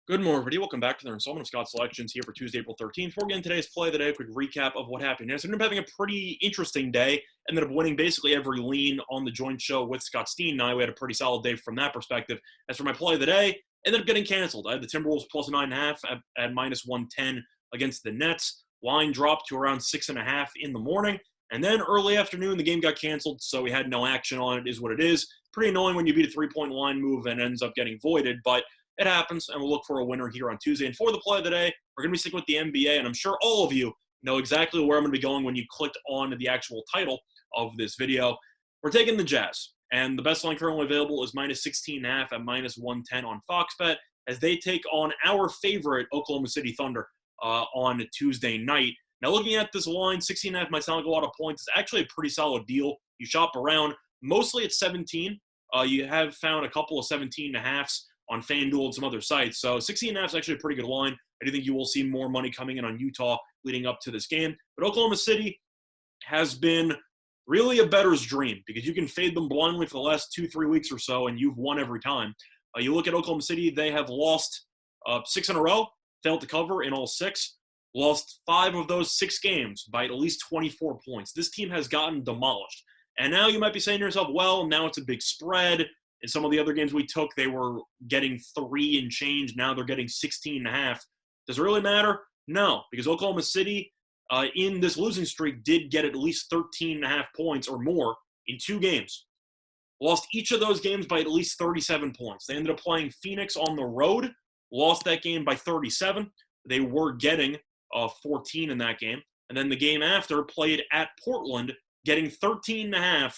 Good morning, everybody. Welcome back to the installment of Scott Selections here for Tuesday, April 13th. Before we get into today's play of the day, a quick recap of what happened. Yes, I ended up having a pretty interesting day. Ended up winning basically every lean on the joint show with Scott Steen and I. We had a pretty solid day from that perspective. As for my play of the day, ended up getting canceled. I had the Timberwolves plus 9.5 at minus 110 against the Nets. Line dropped to around 6.5 in the morning. And then early afternoon, the game got canceled, so we had no action on it, is what it is. Pretty annoying when you beat a three-point line move and ends up getting voided, but it happens, and we'll look for a winner here on Tuesday. And for the play of the day, we're going to be sticking with the NBA, and I'm sure all of you know exactly where I'm going to be going when you clicked on the actual title of this video. We're taking the Jazz, and the best line currently available is minus 16.5 at minus 110 on Fox Bet as they take on our favorite Oklahoma City Thunder on Tuesday night. Now, looking at this line, 16.5 might sound like a lot of points. It's actually a pretty solid deal. You shop around, mostly at 17. You have found a couple of 17.5s on FanDuel and some other sites. So 16.5 is actually a pretty good line. I do think you will see more money coming in on Utah leading up to this game. But Oklahoma City has been really a bettor's dream because you can fade them blindly for the last 2-3 weeks or so, and you've won every time. You look at Oklahoma City, they have lost 6 in a row, failed to cover in all 6, lost 5 of those 6 games by at least 24 points. This team has gotten demolished. And now you might be saying to yourself, well, now it's a big spread. In some of the other games we took, they were getting 3 and change. Now they're getting 16.5. Does it really matter? No, because Oklahoma City in this losing streak did get at least 13.5 points or more in 2 games. Lost each of those games by at least 37 points. They ended up playing Phoenix on the road, lost that game by 37. They were getting 14 in that game. And then the game after played at Portland, getting 13.5.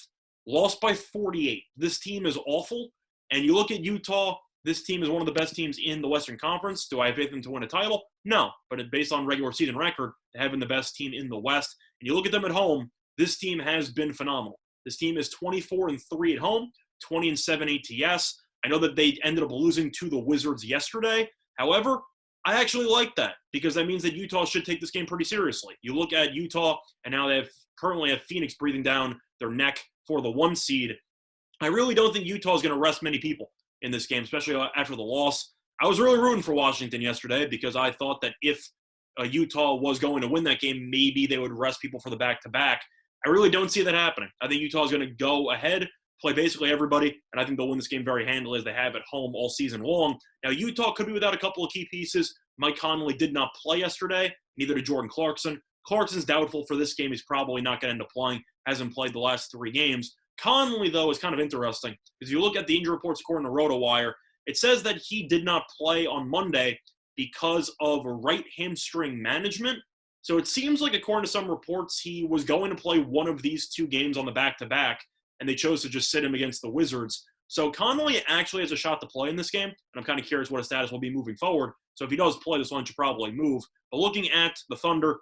Lost by 48. This team is awful. And you look at Utah, this team is one of the best teams in the Western Conference. Do I have faith in them to win a title? No. But based on regular season record, they have been the best team in the West. And you look at them at home, this team has been phenomenal. This team is 24-3 at home, 20-7 ATS. I know that they ended up losing to the Wizards yesterday. However, I actually like that because that means that Utah should take this game pretty seriously. You look at Utah, and now they currently have Phoenix breathing down their neck for the 1 seed. I really don't think Utah is going to rest many people in this game, especially after the loss. I was really rooting for Washington yesterday because I thought that if Utah was going to win that game, maybe they would rest people for the back-to-back. I really don't see that happening. I think Utah is going to go ahead, play basically everybody, and I think they'll win this game very handily as they have at home all season long. Now, Utah could be without a couple of key pieces. Mike Conley did not play yesterday, neither did Jordan Clarkson. Clarkson's doubtful for this game. He's probably not going to end up playing. Hasn't played the last 3 games. Conley, though, is kind of interesting because you look at the injury reports according to RotoWire, it says that he did not play on Monday because of right hamstring management. So it seems like, according to some reports, he was going to play one of these 2 games on the back-to-back, and they chose to just sit him against the Wizards. So Conley actually has a shot to play in this game, and I'm kind of curious what his status will be moving forward. So if he does play, this one should probably move. But looking at the Thunder,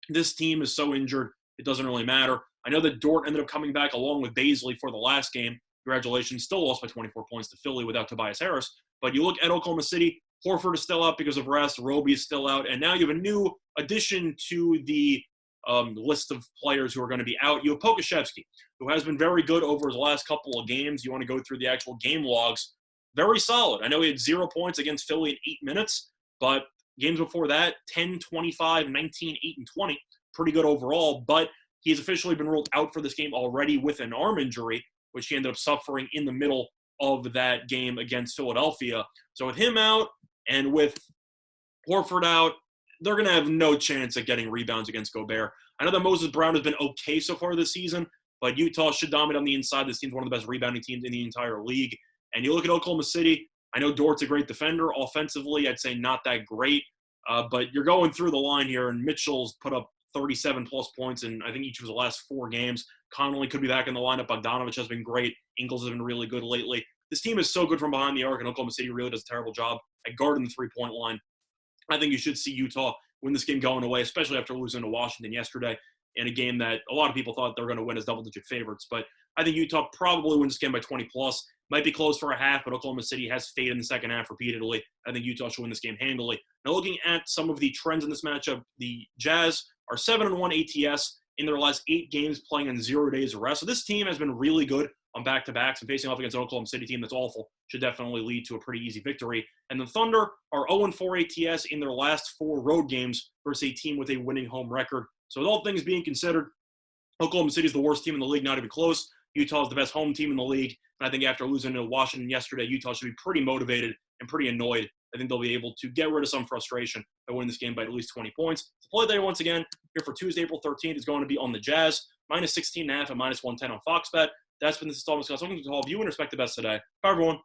this team is so injured, it doesn't really matter. I know that Dort ended up coming back along with Baisley for the last game. Congratulations. Still lost by 24 points to Philly without Tobias Harris. But you look at Oklahoma City, Horford is still out because of rest. Roby is still out. And now you have a new addition to the list of players who are going to be out. You have Pokusevski, who has been very good over his last couple of games. You want to go through the actual game logs. Very solid. I know he had 0 points against Philly in 8 minutes, but games before that, 10, 25, 19, 8, and 20. Pretty good overall, but he's officially been ruled out for this game already with an arm injury, which he ended up suffering in the middle of that game against Philadelphia. So with him out and with Horford out, they're going to have no chance at getting rebounds against Gobert. I know that Moses Brown has been okay so far this season, but Utah should dominate on the inside. This team's one of the best rebounding teams in the entire league. And you look at Oklahoma City, I know Dort's a great defender. Offensively, I'd say not that great. But you're going through the line here, and Mitchell's put up 37-plus points in, I think, each of his last 4 games. Connolly could be back in the lineup. Bogdanovich has been great. Ingles has been really good lately. This team is so good from behind the arc, and Oklahoma City really does a terrible job at guarding the three-point line. I think you should see Utah win this game going away, especially after losing to Washington yesterday in a game that a lot of people thought they were going to win as double-digit favorites. But I think Utah probably wins this game by 20-plus. Might be close for a half, but Oklahoma City has faded in the second half repeatedly. I think Utah should win this game handily. Now, looking at some of the trends in this matchup, the Jazz are 7-1 ATS in their last 8 games playing on 0 days of rest. So this team has been really good on back-to-backs and facing off against an Oklahoma City team that's awful should definitely lead to a pretty easy victory. And the Thunder are 0-4 ATS in their last 4 road games versus a team with a winning home record. So with all things being considered, Oklahoma City is the worst team in the league, not even close. Utah is the best home team in the league. And I think after losing to Washington yesterday, Utah should be pretty motivated and pretty annoyed. I think they'll be able to get rid of some frustration by winning this game by at least 20 points. The play day, once again, here for Tuesday, April 13th, is going to be on the Jazz, -16.5 and -110 on Fox Bet. That's been this installment, Scott. So I'm going to call you and respect the best today. Bye, everyone.